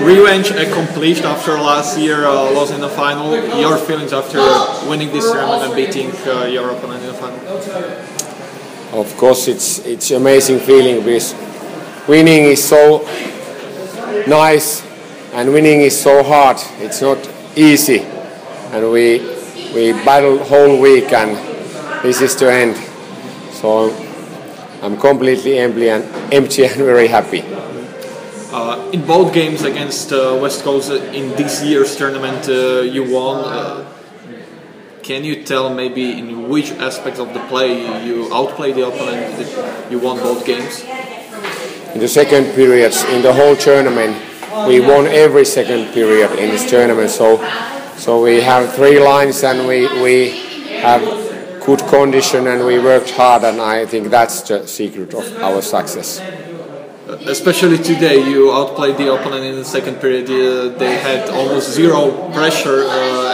Revenge accomplished after last year loss in the final. Your feelings after winning this tournament and beating your opponent in the final? Of course, it's amazing feeling because winning is so nice and winning is so hard. It's not easy, and we battled whole week, and this is the end. So I'm completely empty and very happy. In both games against West Coast in this year's tournament, you won. Can you tell maybe in which aspects of the play you outplayed the opponent that you won both games? In the second periods, in the whole tournament, we won every second period in this tournament. So we have 3 lines and we have good condition and we worked hard, and I think that's the secret of our success. Especially today, you outplayed the opponent in the second period. They had almost zero pressure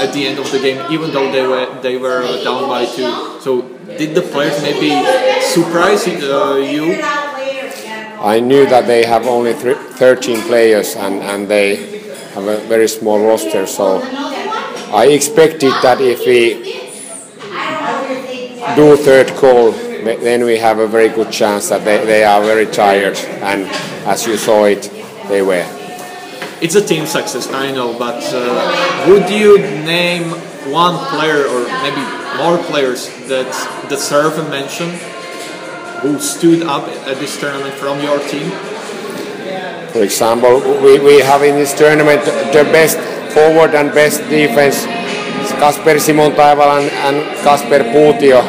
at the end of the game, even though they were down by 2. So did the players maybe surprise you? I knew that they have only 13 players and they have a very small roster. So I expected that if we do third goal, then we have a very good chance that they are very tired, and as you saw it, they were. It's a team success, I know, but would you name one player or maybe more players that deserve a mention who stood up at this tournament from your team? For example, we have in this tournament the best forward and best defense, Kapser Simon Taival and Kapser Puutio.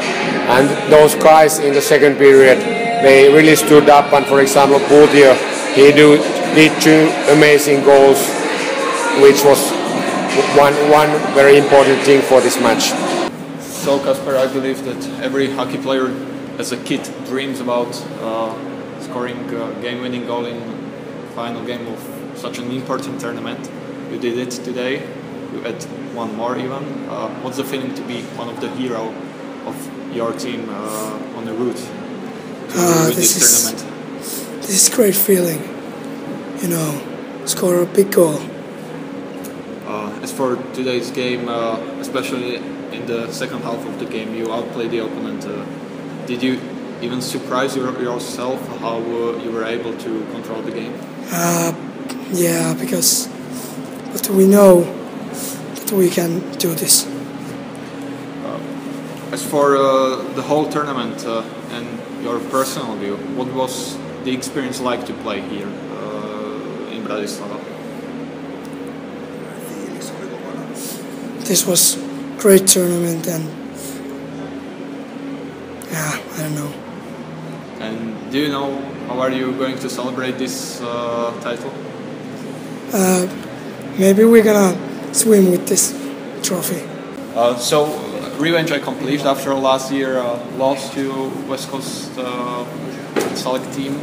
And those guys in the second period, they really stood up, and for example Puutio, he did 2 amazing goals, which was one very important thing for this match. So Kapser, I believe that every hockey player as a kid dreams about scoring a game-winning goal in the final game of such an important tournament. You did it today, you had one more even. What's the feeling to be one of the heroes of your team on the route to this tournament? This is a great feeling, you know, score a big goal. As for today's game, especially in the second half of the game, you outplayed the opponent. Did you even surprise yourself how you were able to control the game? Yeah, because but we know that we can do this. As for the whole tournament and your personal view, what was the experience like to play here in Bratislava? This was a great tournament, and yeah, I don't know. And do you know how are you going to celebrate this title? Maybe we're gonna swim with this trophy. So revenge accomplished after last year loss to West Coast select team.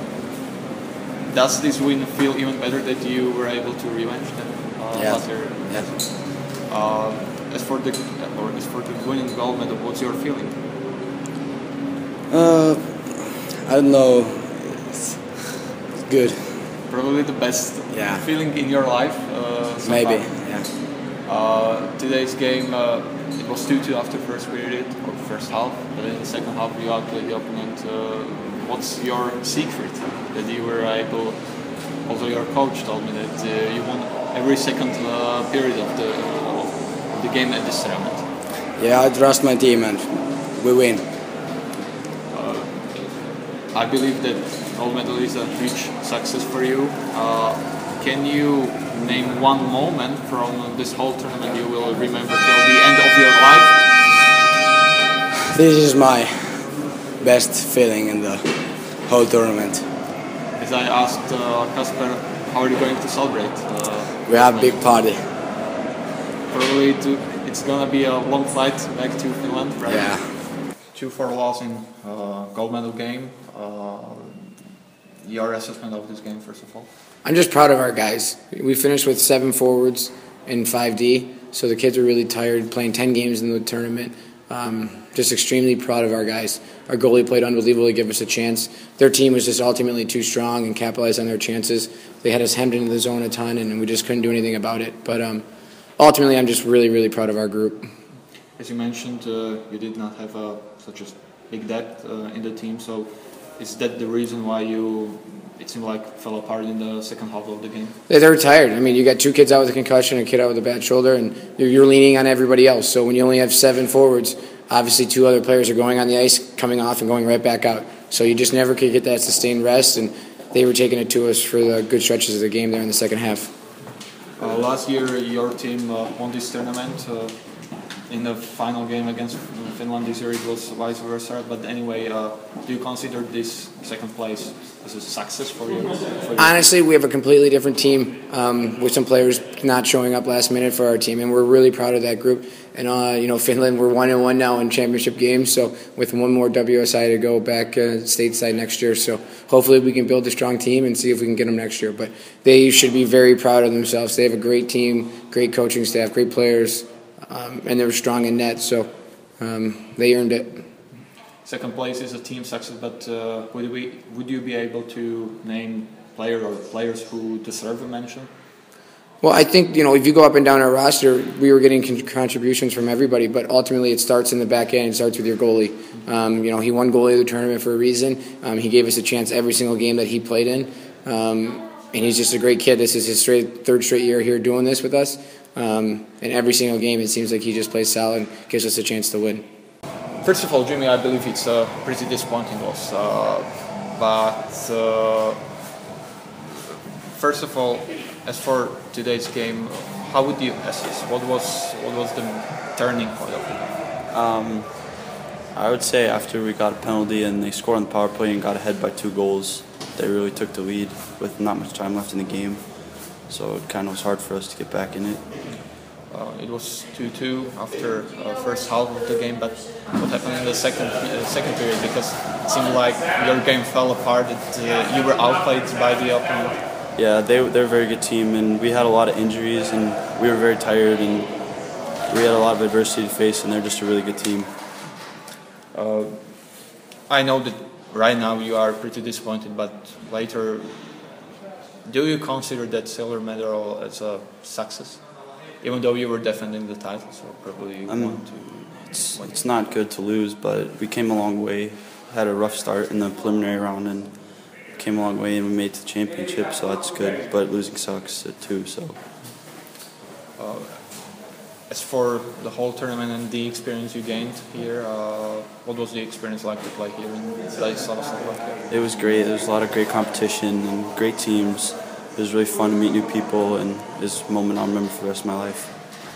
Does this win feel even better that you were able to revenge them last year? Yes. As for the winning gold medal, what's your feeling? I don't know. It's good. Probably the best feeling in your life. So Maybe. far. Yeah. Today's game. It was 2-2 after first period or first half, but in the second half you outplayed the opponent. What's your secret that you were able? Also, your coach told me that you won every second period of the game at this tournament. Yeah, I trust my team and we win. I believe that gold medal is a huge success for you. Can you name one moment from this whole tournament you will remember till the end of your life? This is my best feeling in the whole tournament. As I asked Kapser, how are you going to celebrate? We have a big party. Probably it's gonna be a long flight back to Finland, right? Yeah. 2-4 loss in gold medal game. Your assessment of this game, first of all? I'm just proud of our guys. We finished with 7 forwards in 5D, so the kids were really tired playing 10 games in the tournament. Just extremely proud of our guys. Our goalie played unbelievably, gave us a chance. Their team was just ultimately too strong and capitalized on their chances. They had us hemmed into the zone a ton, and we just couldn't do anything about it. But ultimately, I'm just really, really proud of our group. As you mentioned, you did not have such a big depth in the team, so is that the reason why it seemed like fell apart in the second half of the game? They're tired. I mean, you got 2 kids out with a concussion, a kid out with a bad shoulder, and you're leaning on everybody else. So when you only have 7 forwards, obviously 2 other players are going on the ice, coming off and going right back out. So you just never could get that sustained rest, and they were taking it to us for the good stretches of the game there in the second half. Last year, your team won this tournament. In the final game against Finland this year, it was vice versa. But anyway, do you consider this second place as a success for you? Honestly, we have a completely different team with some players not showing up last minute for our team, and we're really proud of that group. And Finland, we're 1-1 now in championship games, so with 1 more WSI to go back stateside next year. So hopefully we can build a strong team and see if we can get them next year. But they should be very proud of themselves. They have a great team, great coaching staff, great players. And they were strong in net, so they earned it. Second place is a team success, but would you be able to name players who deserve a mention? Well, I think, if you go up and down our roster, we were getting contributions from everybody, but ultimately it starts in the back end. It starts with your goalie. He won goalie of the tournament for a reason. He gave us a chance every single game that he played in. And he's just a great kid. This is his third straight year here doing this with us. And every single game, it seems like he just plays solid, gives us a chance to win. First of all, Jimmy, I believe it's a pretty disappointing loss. First of all, as for today's game, how would you assess? What was the turning point of the game? I would say after we got a penalty and they scored on the power play and got ahead by 2 goals, they really took the lead with not much time left in the game. So it kind of was hard for us to get back in it. It was 2-2 after first half of the game, but what happened in the second period? Because it seemed like your game fell apart. You were outplayed by the opponent. Yeah, they're a very good team, and we had a lot of injuries, and we were very tired, and we had a lot of adversity to face, and they're just a really good team. I know that right now you are pretty disappointed, but later, do you consider that silver medal as a success? Even though you were defending the title, so probably you want to win. It's not good to lose, but we came a long way. Had a rough start in the preliminary round and came a long way, and we made it to the championship, so that's good. But losing sucks too. So. As for the whole tournament and the experience you gained here, what was the experience like to play here in Slovakia? It was great. There was a lot of great competition and great teams. It was really fun to meet new people, and it's a moment I'll remember for the rest of my life.